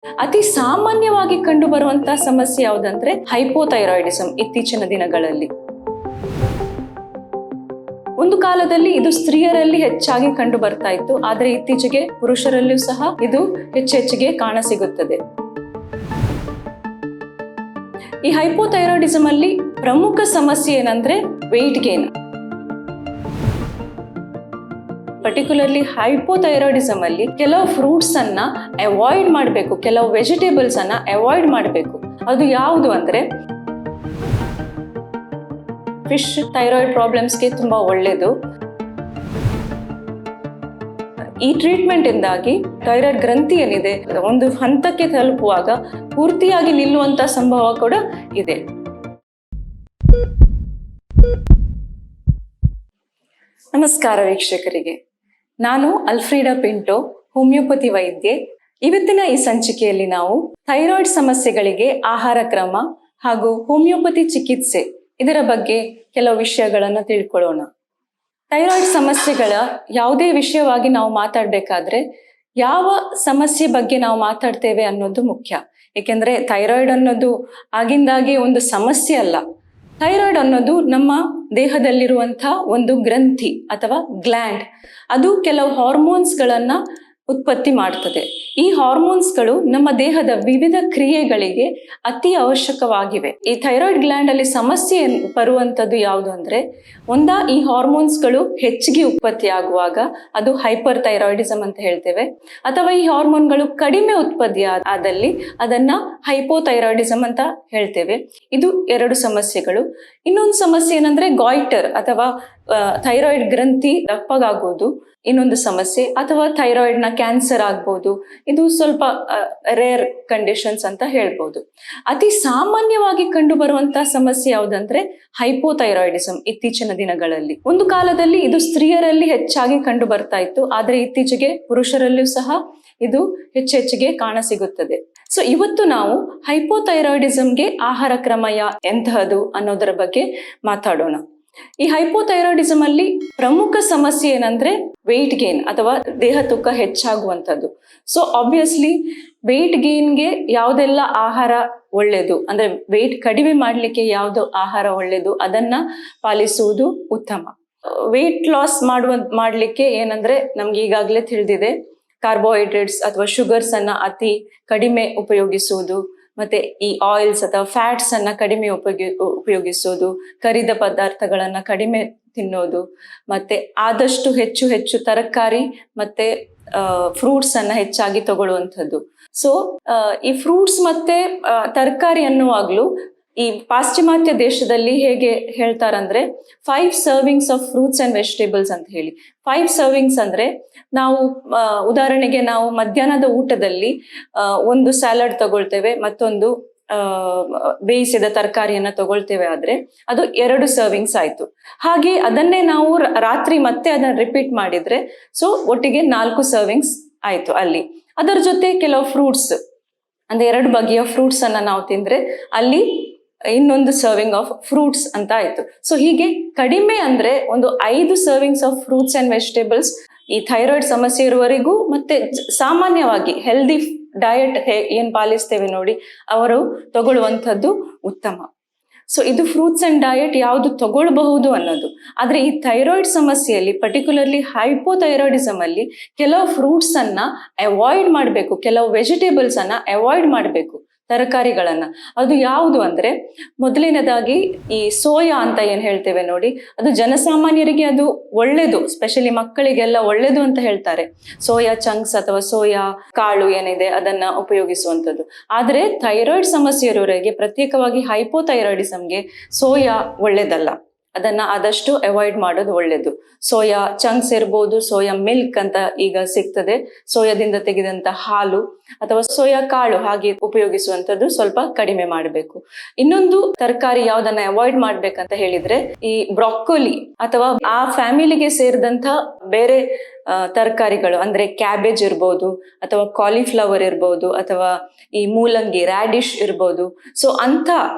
ಅತಿ ಸಾಮಾನ್ಯವಾಗಿ ಕಂಡು ಬರುವಂತಹ ಸಮಸ್ಯೆ ಯಾವುದಂದ್ರೆ ಹೈಪೋಥೈರಾಯ್ಡಿಸಮ್. ಇತ್ತೀಚಿನ ದಿನಗಳಲ್ಲಿ ಒಂದು ಕಾಲದಲ್ಲಿ ಇದು ಸ್ತ್ರೀಯರಲ್ಲಿ ಹೆಚ್ಚಾಗಿ ಕಂಡು ಬರ್ತಾ ಇತ್ತು, ಆದರೆ ಇತ್ತೀಚೆಗೆ ಪುರುಷರಲ್ಲೂ ಸಹ ಇದು ಹೆಚ್ಚೆಚ್ಚಿಗೆ ಕಾಣಸಿಗುತ್ತದೆ. ಈ ಹೈಪೋಥೈರಾಯ್ಡಿಸಮ್ ಅಲ್ಲಿ ಪ್ರಮುಖ ಸಮಸ್ಯೆ ಏನಂದ್ರೆ ವೆಯ್ಟ್ ಗೇನ್. ಪರ್ಟಿಕ್ಯುಲರ್ಲಿ ಹೈಪೋಥೈರಾಯ್ಡಿಸಮ್ ಅಲ್ಲಿ ಕೆಲವು ಫ್ರೂಟ್ಸ್ ಅನ್ನ ಅವಾಯ್ಡ್ ಮಾಡಬೇಕು, ಕೆಲವು ವೆಜಿಟೇಬಲ್ಸ್ ಅನ್ನ ಅವಾಯ್ಡ್ ಮಾಡಬೇಕು. ಅದು ಯಾವುದು ಅಂದ್ರೆ ಫಿಶ್ ಥೈರಾಯ್ಡ್ ಪ್ರಾಬ್ಲಮ್ಸ್ಗೆ ತುಂಬಾ ಒಳ್ಳೆಯದು. ಈ ಟ್ರೀಟ್ಮೆಂಟ್ ಇಂದಾಗಿ ಥೈರಾಯ್ಡ್ ಗ್ರಂಥಿ ಏನಿದೆ ಒಂದು ಹಂತಕ್ಕೆ ತಲುಪುವಾಗ ಪೂರ್ತಿಯಾಗಿ ನಿಲ್ಲುವಂತ ಸಂಭವ ಕೂಡ ಇದೆ. ನಮಸ್ಕಾರ ವೀಕ್ಷಕರಿಗೆ, ನಾನು ಅಲ್ಫ್ರೀಡಾ ಪಿಂಟೋ, ಹೋಮಿಯೋಪತಿ ವೈದ್ಯೆ. ಇವತ್ತಿನ ಈ ಸಂಚಿಕೆಯಲ್ಲಿ ನಾವು ಥೈರಾಯ್ಡ್ ಸಮಸ್ಯೆಗಳಿಗೆ ಆಹಾರ ಕ್ರಮ ಹಾಗೂ ಹೋಮಿಯೋಪತಿ ಚಿಕಿತ್ಸೆ ಇದರ ಬಗ್ಗೆ ಕೆಲವು ವಿಷಯಗಳನ್ನು ತಿಳ್ಕೊಳ್ಳೋಣ. ಥೈರಾಯ್ಡ್ ಸಮಸ್ಯೆಗಳ ಯಾವುದೇ ವಿಷಯವಾಗಿ ನಾವು ಮಾತಾಡಬೇಕಾದ್ರೆ ಯಾವ ಸಮಸ್ಯೆ ಬಗ್ಗೆ ನಾವು ಮಾತಾಡ್ತೇವೆ ಅನ್ನೋದು ಮುಖ್ಯ. ಏಕೆಂದ್ರೆ ಥೈರಾಯ್ಡ್ ಅನ್ನೋದು ಆಗಿಂದಾಗೆ ಒಂದು ಸಮಸ್ಯೆ ಅಲ್ಲ. ಥೈರಾಯ್ಡ್ ಅನ್ನೋದು ನಮ್ಮ ದೇಹದಲ್ಲಿರುವಂತಹ ಒಂದು ಗ್ರಂಥಿ ಅಥವಾ ಗ್ಲ್ಯಾಂಡ್. ಅದು ಕೆಲವು ಹಾರ್ಮೋನ್ಸ್ಗಳನ್ನ ಉತ್ಪತ್ತಿ ಮಾಡ್ತದೆ. ಈ ಹಾರ್ಮೋನ್ಸ್ಗಳು ನಮ್ಮ ದೇಹದ ವಿವಿಧ ಕ್ರಿಯೆಗಳಿಗೆ ಅತಿ ಅವಶ್ಯಕವಾಗಿವೆ. ಈ ಥೈರಾಯ್ಡ್ ಗ್ಲ್ಯಾಂಡ್ ಅಲ್ಲಿ ಸಮಸ್ಯೆ ಬರುವಂಥದ್ದು ಯಾವುದು ಅಂದ್ರೆ, ಈ ಹಾರ್ಮೋನ್ಸ್ಗಳು ಹೆಚ್ಚಿಗೆ ಉತ್ಪತ್ತಿ ಆಗುವಾಗ ಅದು ಹೈಪರ್ ಥೈರಾಯ್ಡಿಸಮ್ ಅಂತ ಹೇಳ್ತೇವೆ, ಅಥವಾ ಈ ಹಾರ್ಮೋನ್ಗಳು ಕಡಿಮೆ ಉತ್ಪತ್ತಿ ಆದಲ್ಲಿ ಅದನ್ನ ಹೈಪೋಥೈರಾಯ್ಡಿಸಮ್ ಅಂತ ಹೇಳ್ತೇವೆ. ಇದು ಎರಡು ಸಮಸ್ಯೆಗಳು. ಇನ್ನೊಂದು ಸಮಸ್ಯೆ ಏನಂದ್ರೆ ಗಾಯ್ಟರ್ ಅಥವಾ ಥೈರಾಯ್ಡ್ ಗ್ರಂಥಿ ದಪ್ಪಗಾಗುವುದು ಇನ್ನೊಂದು ಸಮಸ್ಯೆ, ಅಥವಾ ಥೈರಾಯ್ಡ್ ನ ಕ್ಯಾನ್ಸರ್ ಆಗ್ಬೋದು. ಇದು ಸ್ವಲ್ಪ ರೇರ್ ಕಂಡೀಷನ್ಸ್ ಅಂತ ಹೇಳ್ಬೋದು. ಅತಿ ಸಾಮಾನ್ಯವಾಗಿ ಕಂಡು ಬರುವಂತಹ ಸಮಸ್ಯೆ ಯಾವುದಂದ್ರೆ ಹೈಪೋಥೈರಾಯ್ಡಿಸಮ್. ಇತ್ತೀಚಿನ ದಿನಗಳಲ್ಲಿ ಒಂದು ಕಾಲದಲ್ಲಿ ಇದು ಸ್ತ್ರೀಯರಲ್ಲಿ ಹೆಚ್ಚಾಗಿ ಕಂಡು ಬರ್ತಾ ಇತ್ತು, ಆದ್ರೆ ಇತ್ತೀಚೆಗೆ ಪುರುಷರಲ್ಲೂ ಸಹ ಇದು ಹೆಚ್ಚೆಚ್ಚಿಗೆ ಕಾಣಸಿಗುತ್ತದೆ. ಸೊ ಇವತ್ತು ನಾವು ಹೈಪೋಥೈರಾಯ್ಡಿಸಮ್ಗೆ ಆಹಾರ ಕ್ರಮ ಎಂತಹದು ಅನ್ನೋದರ ಬಗ್ಗೆ ಮಾತಾಡೋಣ. ಈ ಹೈಪೋಥೈರಾಯ್ಡಿಸಮ್ ಅಲ್ಲಿ ಪ್ರಮುಖ ಸಮಸ್ಯೆ ಏನಂದ್ರೆ ವೆಯ್ಟ್ ಗೇನ್ ಅಥವಾ ದೇಹ ತೂಕ ಹೆಚ್ಚಾಗುವಂಥದ್ದು. ಸೊ ಆಬ್ವಿಯಸ್ಲಿ ವೆಯ್ಟ್ ಗೇನ್ಗೆ ಯಾವುದೆಲ್ಲ ಆಹಾರ ಒಳ್ಳೆಯದು ಅಂದ್ರೆ ವೆಯ್ಟ್ ಕಡಿಮೆ ಮಾಡ್ಲಿಕ್ಕೆ ಯಾವುದು ಆಹಾರ ಒಳ್ಳೆಯದು ಅದನ್ನ ಪಾಲಿಸುವುದು ಉತ್ತಮ. ವೆಯ್ಟ್ ಲಾಸ್ ಮಾಡ್ಲಿಕ್ಕೆ ಏನಂದ್ರೆ ನಮ್ಗೆ ಈಗಾಗಲೇ ತಿಳಿದಿದೆ, ಕಾರ್ಬೋಹೈಡ್ರೇಟ್ಸ್ ಅಥವಾ ಶುಗರ್ಸ್ ಅನ್ನ ಅತಿ ಕಡಿಮೆ ಉಪಯೋಗಿಸುವುದು, ಮತ್ತೆ ಈ ಆಯಿಲ್ಸ್ ಅಥವಾ ಫ್ಯಾಟ್ಸ್ ಅನ್ನ ಕಡಿಮೆ ಉಪಯೋಗಿಸೋದು, ಕರಿದ ಪದಾರ್ಥಗಳನ್ನ ಕಡಿಮೆ ತಿನ್ನೋದು, ಮತ್ತೆ ಆದಷ್ಟು ಹೆಚ್ಚು ತರಕಾರಿ ಮತ್ತೆ ಫ್ರೂಟ್ಸ್ ಅನ್ನ ಹೆಚ್ಚಾಗಿ ತಗೊಳ್ಳುವಂಥದ್ದು. ಸೊ ಈ ಫ್ರೂಟ್ಸ್ ಮತ್ತೆ ತರಕಾರಿ ಅನ್ನುವಾಗ್ಲೂ ಈ ಪಾಶ್ಚಿಮಾತ್ಯ ದೇಶದಲ್ಲಿ ಹೇಗೆ ಹೇಳ್ತಾರಂದ್ರೆ 5 servings of fruits and vegetables ಅಂತ ಹೇಳಿ. 5 ಸರ್ವಿಂಗ್ಸ್ ಅಂದ್ರೆ ನಾವು ಉದಾಹರಣೆಗೆ ನಾವು ಮಧ್ಯಾಹ್ನದ ಊಟದಲ್ಲಿ ಒಂದು ಸ್ಯಾಲಡ್ ತಗೊಳ್ತೇವೆ, ಮತ್ತೊಂದು ಬೇಯಿಸಿದ ತರಕಾರಿಯನ್ನ ತಗೊಳ್ತೇವೆ, ಆದ್ರೆ ಅದು 2 ಸರ್ವಿಂಗ್ಸ್ ಆಯ್ತು. ಹಾಗೆ ಅದನ್ನೇ ನಾವು ರಾತ್ರಿ ಮತ್ತೆ ಅದನ್ನ ರಿಪೀಟ್ ಮಾಡಿದ್ರೆ ಸೊ ಒಟ್ಟಿಗೆ 4 ಸರ್ವಿಂಗ್ಸ್ ಆಯ್ತು ಅಲ್ಲಿ. ಅದರ ಜೊತೆ ಕೆಲವು ಫ್ರೂಟ್ಸ್ ಅಂದ್ರೆ 2 ಬಗೆಯ ಫ್ರೂಟ್ಸ್ ಅನ್ನ ನಾವು ತಿಂದ್ರೆ ಅಲ್ಲಿ ಇನ್ನೊಂದು ಸರ್ವಿಂಗ್ ಆಫ್ ಫ್ರೂಟ್ಸ್ ಅಂತ ಆಯ್ತು. ಸೊ ಹೀಗೆ ಕಡಿಮೆ ಅಂದ್ರೆ ಒಂದು 5 servings of fruits and vegetables ಈ ಥೈರಾಯ್ಡ್ ಸಮಸ್ಯೆ ಇರುವವರೆಗೂ ಮತ್ತೆ ಸಾಮಾನ್ಯವಾಗಿ ಹೆಲ್ದಿ ಡಯಟ್ ಏನ್ ಪಾಲಿಸ್ತೇವೆ ನೋಡಿ ಅವರು ತಗೊಳ್ಳುವಂಥದ್ದು ಉತ್ತಮ. ಸೊ ಇದು ಫ್ರೂಟ್ಸ್ ಅಂಡ್ ಡಯಟ್ ಯಾವುದು ತಗೊಳ್ಬಹುದು ಅನ್ನೋದು. ಆದ್ರೆ ಈ ಥೈರಾಯ್ಡ್ ಸಮಸ್ಯೆಯಲ್ಲಿ ಪರ್ಟಿಕ್ಯುಲರ್ಲಿ ಹೈಪೋಥೈರಾಯ್ಡಿಸಮ್ ಅಲ್ಲಿ ಕೆಲವು ಫ್ರೂಟ್ಸ್ ಅನ್ನ ಅವಾಯ್ಡ್ ಮಾಡಬೇಕು, ಕೆಲವು ವೆಜಿಟೇಬಲ್ಸ್ ಅನ್ನ ಅವಾಯ್ಡ್ ಮಾಡಬೇಕು, ತರಕಾರಿಗಳನ್ನ. ಅದು ಯಾವುದು ಅಂದ್ರೆ ಮೊದಲನೇದಾಗಿ ಈ ಸೋಯಾ ಅಂತ ಏನ್ ಹೇಳ್ತೇವೆ ನೋಡಿ, ಅದು ಜನಸಾಮಾನ್ಯರಿಗೆ ಅದು ಒಳ್ಳೇದು, ಸ್ಪೆಷಲಿ ಮಕ್ಕಳಿಗೆಲ್ಲ ಒಳ್ಳೇದು ಅಂತ ಹೇಳ್ತಾರೆ. ಸೋಯಾ ಚಂಕ್ಸ್ ಅಥವಾ ಸೋಯಾ ಕಾಳು ಏನಿದೆ ಅದನ್ನ ಉಪಯೋಗಿಸುವಂಥದ್ದು. ಆದ್ರೆ ಥೈರಾಯ್ಡ್ ಸಮಸ್ಯೆ ಇರೋರಿಗೆ, ಪ್ರತ್ಯೇಕವಾಗಿ ಹೈಪೋಥೈರಾಯ್ಡಿಸಮ್ಗೆ ಸೋಯಾ ಒಳ್ಳೇದಲ್ಲ. ಅದನ್ನ ಆದಷ್ಟು ಅವಾಯ್ಡ್ ಮಾಡೋದು ಒಳ್ಳೇದು. ಸೋಯಾ ಚಂಕ್ಸ್ ಇರ್ಬೋದು, ಸೋಯಾ ಮಿಲ್ಕ್ ಅಂತ ಈಗ ಸಿಗ್ತದೆ, ಸೋಯಾದಿಂದ ತೆಗೆದಂತ ಹಾಲು ಅಥವಾ ಸೋಯಾ ಕಾಳು ಹಾಗೆ ಉಪಯೋಗಿಸುವಂತದ್ದು ಸ್ವಲ್ಪ ಕಡಿಮೆ ಮಾಡಬೇಕು. ಇನ್ನೊಂದು ತರಕಾರಿ ಯಾವ್ದನ್ನ ಅವಾಯ್ಡ್ ಮಾಡ್ಬೇಕಂತ ಹೇಳಿದ್ರೆ ಈ ಬ್ರಾಕೊಲಿ ಅಥವಾ ಆ ಫ್ಯಾಮಿಲಿಗೆ ಸೇರಿದಂತ ಬೇರೆ ತರಕಾರಿಗಳು ಅಂದ್ರೆ ಕ್ಯಾಬೇಜ್ ಇರ್ಬೋದು, ಅಥವಾ ಕಾಲಿಫ್ಲವರ್ ಇರ್ಬೋದು, ಅಥವಾ ಈ ಮೂಲಂಗಿ ರ್ಯಾಡಿಶ್ ಇರ್ಬೋದು. ಸೊ ಅಂತ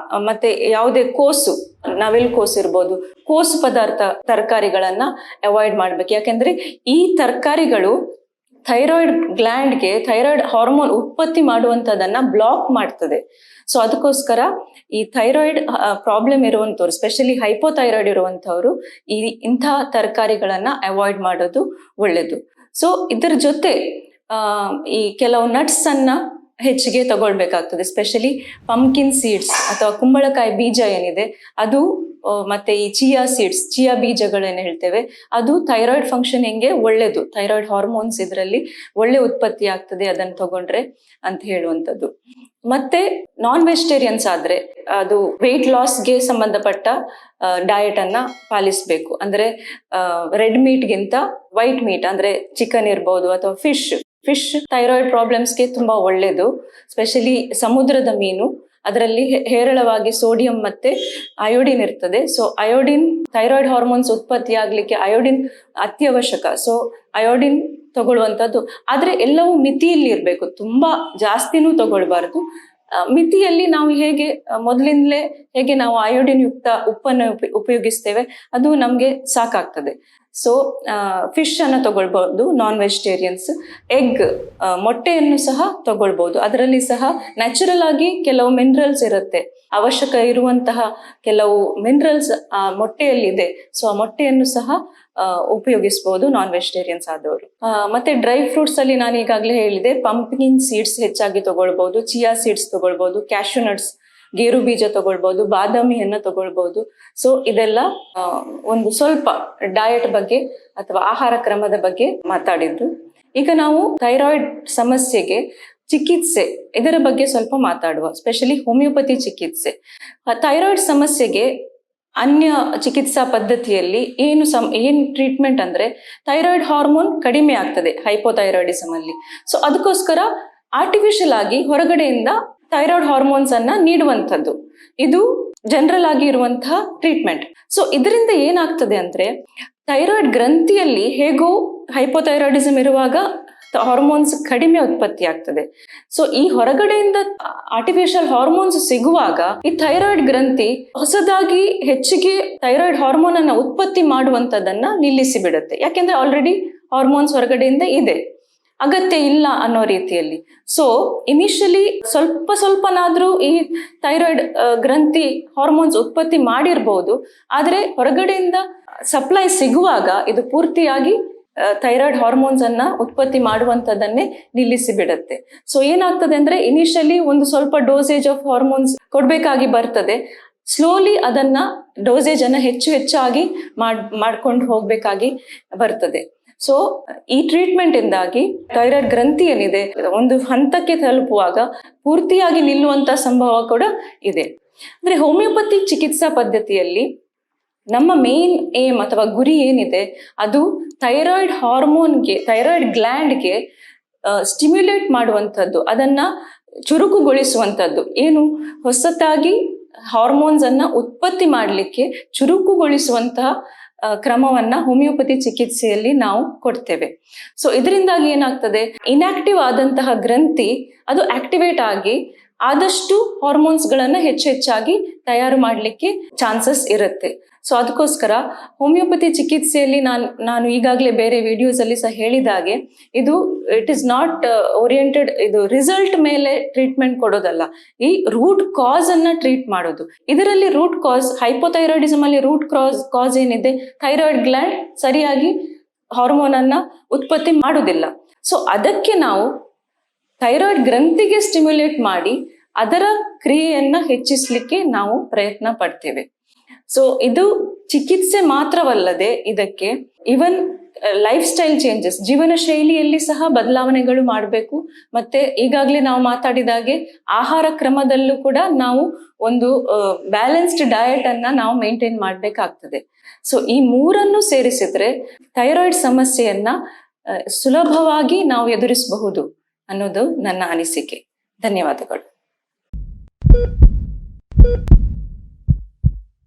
ಮತ್ತೆ ಯಾವುದೇ ಕೋಸು, ನವಿಲ್ ಕೋಸು ಇರ್ಬೋದು, ಕೋಸು ಪದಾರ್ಥ ತರಕಾರಿಗಳನ್ನ ಅವಾಯ್ಡ್ ಮಾಡ್ಬೇಕು. ಯಾಕೆಂದ್ರೆ ಈ ತರಕಾರಿಗಳು ಥೈರಾಯ್ಡ್ ಗ್ಲ್ಯಾಂಡ್ಗೆ ಥೈರಾಯ್ಡ್ ಹಾರ್ಮೋನ್ ಉತ್ಪತ್ತಿ ಮಾಡುವಂಥದ್ದನ್ನ ಬ್ಲಾಕ್ ಮಾಡ್ತದೆ. ಸೊ ಅದಕ್ಕೋಸ್ಕರ ಈ ಥೈರಾಯ್ಡ್ ಪ್ರಾಬ್ಲಮ್ ಇರುವಂಥವ್ರು, ಸ್ಪೆಷಲಿ ಹೈಪೋಥೈರಾಯ್ಡ್ ಇರುವಂಥವ್ರು ಇಂತಹ ತರಕಾರಿಗಳನ್ನ ಅವಾಯ್ಡ್ ಮಾಡೋದು ಒಳ್ಳೇದು. ಸೊ ಇದರ ಜೊತೆ ಈ ಕೆಲವು ನಟ್ಸ್ ಅನ್ನ ಹೆಚ್ಚಿಗೆ ತಗೊಳ್ಬೇಕಾಗ್ತದೆ. ಸ್ಪೆಷಲಿ ಪಂಪ್ಕಿನ್ ಸೀಡ್ಸ್ ಅಥವಾ ಕುಂಬಳಕಾಯಿ ಬೀಜ ಏನಿದೆ ಅದು, ಮತ್ತೆ ಈ ಚಿಯಾ ಸೀಡ್ಸ್, ಚಿಯಾ ಬೀಜಗಳೇನು ಹೇಳ್ತೇವೆ, ಅದು ಥೈರಾಯ್ಡ್ ಫಂಕ್ಷನಿಂಗ್ಗೆ ಒಳ್ಳೇದು. ಥೈರಾಯ್ಡ್ ಹಾರ್ಮೋನ್ಸ್ ಇದರಲ್ಲಿ ಒಳ್ಳೆ ಉತ್ಪತ್ತಿ ಆಗ್ತದೆ ಅದನ್ನು ತಗೊಂಡ್ರೆ ಅಂತ ಹೇಳುವಂಥದ್ದು. ಮತ್ತೆ ನಾನ್ ವೆಜಿಟೇರಿಯನ್ಸ್ ಆದ್ರೆ ಅದು ವೆಯ್ಟ್ ಲಾಸ್ಗೆ ಸಂಬಂಧಪಟ್ಟ ಡಯಟ್ ಅನ್ನ ಪಾಲಿಸ್ಬೇಕು. ಅಂದ್ರೆ ರೆಡ್ ಮೀಟ್ಗಿಂತ ವೈಟ್ ಮೀಟ್ ಅಂದ್ರೆ ಚಿಕನ್ ಇರ್ಬೋದು ಅಥವಾ ಫಿಶ್ ಥೈರಾಯ್ಡ್ ಪ್ರಾಬ್ಲಮ್ಸ್ಗೆ ತುಂಬಾ ಒಳ್ಳೇದು. ಸ್ಪೆಷಲಿ ಸಮುದ್ರದ ಮೀನು, ಅದರಲ್ಲಿ ಹೇರಳವಾಗಿ ಸೋಡಿಯಂ ಮತ್ತೆ ಅಯೋಡಿನ್ ಇರ್ತದೆ. ಸೊ ಅಯೋಡಿನ್, ಥೈರಾಯ್ಡ್ ಹಾರ್ಮೋನ್ಸ್ ಉತ್ಪತ್ತಿ ಆಗ್ಲಿಕ್ಕೆ ಅಯೋಡಿನ್ ಅತ್ಯವಶ್ಯಕ. ಸೊ ಅಯೋಡಿನ್ ತಗೊಳ್ಳುವಂಥದ್ದು, ಆದ್ರೆ ಎಲ್ಲವೂ ಮಿತಿಯಲ್ಲಿ ಇರಬೇಕು, ತುಂಬಾ ಜಾಸ್ತಿನೂ ತಗೊಳ್ಬಾರ್ದು. ಮಿತಿಯಲ್ಲಿ ನಾವು ಮೊದಲಿಂದಲೇ ಹೇಗೆ ನಾವು ಅಯೋಡಿನ್ ಯುಕ್ತ ಉಪ್ಪನ್ನು ಉಪಯೋಗಿಸ್ತೇವೆ ಅದು ನಮ್ಗೆ ಸಾಕಾಗ್ತದೆ. ಸೊ ಫಿಶ್ ಅನ್ನು ತಗೊಳ್ಬಹುದು ನಾನ್ ವೆಜಿಟೇರಿಯನ್ಸ್. ಎಗ್, ಮೊಟ್ಟೆಯನ್ನು ಸಹ ತಗೊಳ್ಬಹುದು. ಅದರಲ್ಲಿ ಸಹ ನ್ಯಾಚುರಲ್ ಆಗಿ ಕೆಲವು ಮಿನರಲ್ಸ್ ಇರುತ್ತೆ, ಅವಶ್ಯಕ ಇರುವಂತಹ ಕೆಲವು ಮಿನರಲ್ಸ್ ಆ ಮೊಟ್ಟೆಯಲ್ಲಿ ಇದೆ. ಸೊ ಆ ಮೊಟ್ಟೆಯನ್ನು ಸಹ ಉಪಯೋಗಿಸಬಹುದು ನಾನ್ ವೆಜಿಟೇರಿಯನ್ಸ್ ಆದವರು. ಮತ್ತೆ ಡ್ರೈ ಫ್ರೂಟ್ಸ್ ಅಲ್ಲಿ ನಾನು ಈಗಾಗಲೇ ಹೇಳಿದೆ, ಪಂಪ್ಕಿನ್ ಸೀಡ್ಸ್ ಹೆಚ್ಚಾಗಿ ತಗೊಳ್ಬಹುದು, ಚಿಯಾ ಸೀಡ್ಸ್ ತಗೊಳ್ಬಹುದು, ಕ್ಯಾಶ್ಯೂ ನಟ್ಸ್, ಗೇರು ಬೀಜ ತಗೊಳ್ಬಹುದು, ಬಾದಾಮಿಯನ್ನ ತಗೊಳ್ಬಹುದು. ಸೊ ಇದೆಲ್ಲ ಒಂದು ಸ್ವಲ್ಪ ಡಯಟ್ ಬಗ್ಗೆ ಅಥವಾ ಆಹಾರ ಕ್ರಮದ ಬಗ್ಗೆ ಮಾತಾಡಿದ್ರು. ಈಗ ನಾವು ಥೈರಾಯ್ಡ್ ಸಮಸ್ಯೆಗೆ ಚಿಕಿತ್ಸೆ, ಇದರ ಬಗ್ಗೆ ಸ್ವಲ್ಪ ಮಾತಾಡುವ. ಸ್ಪೆಷಲಿ ಹೋಮಿಯೋಪತಿ ಚಿಕಿತ್ಸೆ. ಥೈರಾಯ್ಡ್ ಸಮಸ್ಯೆಗೆ ಅನ್ಯ ಚಿಕಿತ್ಸಾ ಪದ್ಧತಿಯಲ್ಲಿ ಏನ್ ಟ್ರೀಟ್ಮೆಂಟ್ ಅಂದ್ರೆ, ಥೈರಾಯ್ಡ್ ಹಾರ್ಮೋನ್ ಕಡಿಮೆ ಆಗ್ತದೆ ಹೈಪೋಥೈರಾಯ್ಡಿಸಮ್ ಅಲ್ಲಿ. ಸೊ ಅದಕ್ಕೋಸ್ಕರ ಆರ್ಟಿಫಿಷಿಯಲ್ ಆಗಿ ಹೊರಗಡೆಯಿಂದ ಥೈರಾಯ್ಡ್ ಹಾರ್ಮೋನ್ಸ್ ಅನ್ನ ನೀಡುವಂಥದ್ದು, ಇದು ಜನರಲ್ ಆಗಿ ಇರುವಂತಹ ಟ್ರೀಟ್ಮೆಂಟ್. ಸೊ ಇದರಿಂದ ಏನಾಗ್ತದೆ ಅಂದ್ರೆ, ಥೈರಾಯ್ಡ್ ಗ್ರಂಥಿಯಲ್ಲಿ ಹೇಗೋ ಹೈಪೋಥೈರಾಯ್ಡಿಸಮ್ ಇರುವಾಗ ಹಾರ್ಮೋನ್ಸ್ ಕಡಿಮೆ ಉತ್ಪತ್ತಿ ಆಗ್ತದೆ. ಸೊ ಈ ಹೊರಗಡೆಯಿಂದ ಆರ್ಟಿಫಿಷಿಯಲ್ ಹಾರ್ಮೋನ್ಸ್ ಸಿಗುವಾಗ ಈ ಥೈರಾಯ್ಡ್ ಗ್ರಂಥಿ ಹೊಸದಾಗಿ ಹೆಚ್ಚಿಗೆ ಥೈರಾಯ್ಡ್ ಹಾರ್ಮೋನ್ ಅನ್ನ ಉತ್ಪತ್ತಿ ಮಾಡುವಂತದನ್ನ ನಿಲ್ಲಿಸಿ ಬಿಡುತ್ತೆ. ಯಾಕೆಂದ್ರೆ ಆಲ್ರೆಡಿ ಹಾರ್ಮೋನ್ಸ್ ಹೊರಗಡೆಯಿಂದ ಇದೆ, ಅಗತ್ಯ ಇಲ್ಲ ಅನ್ನೋ ರೀತಿಯಲ್ಲಿ. ಸೊ ಇನಿಷಿಯಲಿ ಸ್ವಲ್ಪನಾದ್ರೂ ಈ ಥೈರಾಯ್ಡ್ ಗ್ರಂಥಿ ಹಾರ್ಮೋನ್ಸ್ ಉತ್ಪತ್ತಿ ಮಾಡಿರ್ಬೋದು, ಆದ್ರೆ ಹೊರಗಡೆಯಿಂದ ಸಪ್ಲೈ ಸಿಗುವಾಗ ಇದು ಪೂರ್ತಿಯಾಗಿ ಥೈರಾಯ್ಡ್ ಹಾರ್ಮೋನ್ಸ್ ಅನ್ನ ಉತ್ಪತ್ತಿ ಮಾಡುವಂತದನ್ನೇ ನಿಲ್ಲಿಸಿ ಬಿಡುತ್ತೆ. ಸೊ ಏನಾಗ್ತದೆ ಅಂದ್ರೆ, ಇನಿಷಿಯಲಿ ಒಂದು ಸ್ವಲ್ಪ ಡೋಸೇಜ್ ಆಫ್ ಹಾರ್ಮೋನ್ಸ್ ಕೊಡ್ಬೇಕಾಗಿ ಬರ್ತದೆ, ಸ್ಲೋಲಿ ಅದನ್ನ ಡೋಸೇಜ್ ಅನ್ನ ಹೆಚ್ಚಾಗಿ ಮಾಡ್ಕೊಂಡು ಹೋಗ್ಬೇಕಾಗಿ ಬರ್ತದೆ. ಸೊ ಈ ಟ್ರೀಟ್ಮೆಂಟ್ ಇಂದಾಗಿ ಥೈರಾಯ್ಡ್ ಗ್ರಂಥಿ ಏನಿದೆ ಒಂದು ಹಂತಕ್ಕೆ ತಲುಪುವಾಗ ಪೂರ್ತಿಯಾಗಿ ನಿಲ್ಲುವಂತ ಸಂಭವ ಕೂಡ ಇದೆ. ಅಂದ್ರೆ ಹೋಮಿಯೋಪತಿ ಚಿಕಿತ್ಸಾ ಪದ್ಧತಿಯಲ್ಲಿ ನಮ್ಮ ಮೇನ್ ಏಮ್ ಅಥವಾ ಗುರಿ ಏನಿದೆ, ಅದು ಥೈರಾಯ್ಡ್ ಹಾರ್ಮೋನ್ಗೆ, ಥೈರಾಯ್ಡ್ ಗ್ಲ್ಯಾಂಡ್ಗೆ ಸ್ಟಿಮ್ಯುಲೇಟ್ ಮಾಡುವಂಥದ್ದು, ಅದನ್ನ ಚುರುಕುಗೊಳಿಸುವಂಥದ್ದು. ಏನು ಹೊಸತಾಗಿ ಹಾರ್ಮೋನ್ಸ್ ಅನ್ನ ಉತ್ಪತ್ತಿ ಮಾಡಲಿಕ್ಕೆ ಚುರುಕುಗೊಳಿಸುವಂತಹ ಕ್ರಮವನ್ನ ಹೋಮಿಯೋಪತಿ ಚಿಕಿತ್ಸೆಯಲ್ಲಿ ನಾವು ಕೊಡ್ತೇವೆ. ಸೊ ಇದರಿಂದಾಗಿ ಏನಾಗ್ತದೆ, ಇನ್ಆಕ್ಟಿವ್ ಆದಂತಹ ಗ್ರಂಥಿ ಅದು ಆಕ್ಟಿವೇಟ್ ಆಗಿ ಆದಷ್ಟು ಹಾರ್ಮೋನ್ಸ್ ಗಳನ್ನ ಹೆಚ್ಚಾಗಿ ತಯಾರು ಮಾಡಲಿಕ್ಕೆ ಚಾನ್ಸಸ್ ಇರುತ್ತೆ. ಸೊ ಅದಕ್ಕೋಸ್ಕರ ಹೋಮಿಯೋಪತಿ ಚಿಕಿತ್ಸೆಯಲ್ಲಿ ನಾನು ಈಗಾಗಲೇ ಬೇರೆ ವಿಡಿಯೋಸ್ ಅಲ್ಲಿ ಸಹ ಹೇಳಿದಾಗೆ, ಇಟ್ ಇಸ್ ನಾಟ್ ಓರಿಯೆಂಟೆಡ್, ಇದು ರಿಸಲ್ಟ್ ಮೇಲೆ ಟ್ರೀಟ್ಮೆಂಟ್ ಕೊಡೋದಲ್ಲ, ಈ ರೂಟ್ ಕಾಸ್ ಅನ್ನ ಟ್ರೀಟ್ ಮಾಡೋದು. ಇದರಲ್ಲಿ ರೂಟ್ ಕಾಸ್, ಹೈಪೋಥೈರಾಯ್ಡಿಸಮ್ ಅಲ್ಲಿ ರೂಟ್ ಕಾಸ್ ಏನಿದೆ, ಥೈರಾಯ್ಡ್ ಗ್ಲ್ಯಾಂಡ್ ಸರಿಯಾಗಿ ಹಾರ್ಮೋನ್ ಅನ್ನ ಉತ್ಪತ್ತಿ ಮಾಡುವುದಿಲ್ಲ. ಸೊ ಅದಕ್ಕೆ ನಾವು ಥೈರಾಯ್ಡ್ ಗ್ರಂಥಿಗೆ ಸ್ಟಿಮ್ಯುಲೇಟ್ ಮಾಡಿ ಅದರ ಕ್ರಿಯೆಯನ್ನ ಹೆಚ್ಚಿಸಲಿಕ್ಕೆ ನಾವು ಪ್ರಯತ್ನ ಪಡ್ತೇವೆ. ಸೊ ಇದು ಚಿಕಿತ್ಸೆ ಮಾತ್ರವಲ್ಲದೆ, ಇದಕ್ಕೆ ಇವನ್ ಲೈಫ್ ಸ್ಟೈಲ್ ಚೇಂಜಸ್, ಜೀವನ ಶೈಲಿಯಲ್ಲಿ ಸಹ ಬದಲಾವಣೆಗಳು ಮಾಡಬೇಕು. ಮತ್ತೆ ಈಗಾಗಲೇ ನಾವು ಮಾತಾಡಿದಾಗೆ ಆಹಾರ ಕ್ರಮದಲ್ಲೂ ಕೂಡ ನಾವು ಒಂದು ಬ್ಯಾಲೆನ್ಸ್ಡ್ ಡಯಟ್ ಅನ್ನ ನಾವು ಮೇಂಟೈನ್ ಮಾಡಬೇಕಾಗ್ತದೆ. ಸೊ ಈ ಮೂರನ್ನು ಸೇರಿಸಿದ್ರೆ ಥೈರಾಯ್ಡ್ ಸಮಸ್ಯೆಯನ್ನ ಸುಲಭವಾಗಿ ನಾವು ಎದುರಿಸಬಹುದು ಅನ್ನೋದು ನನ್ನ ಅನಿಸಿಕೆ. ಧನ್ಯವಾದಗಳು.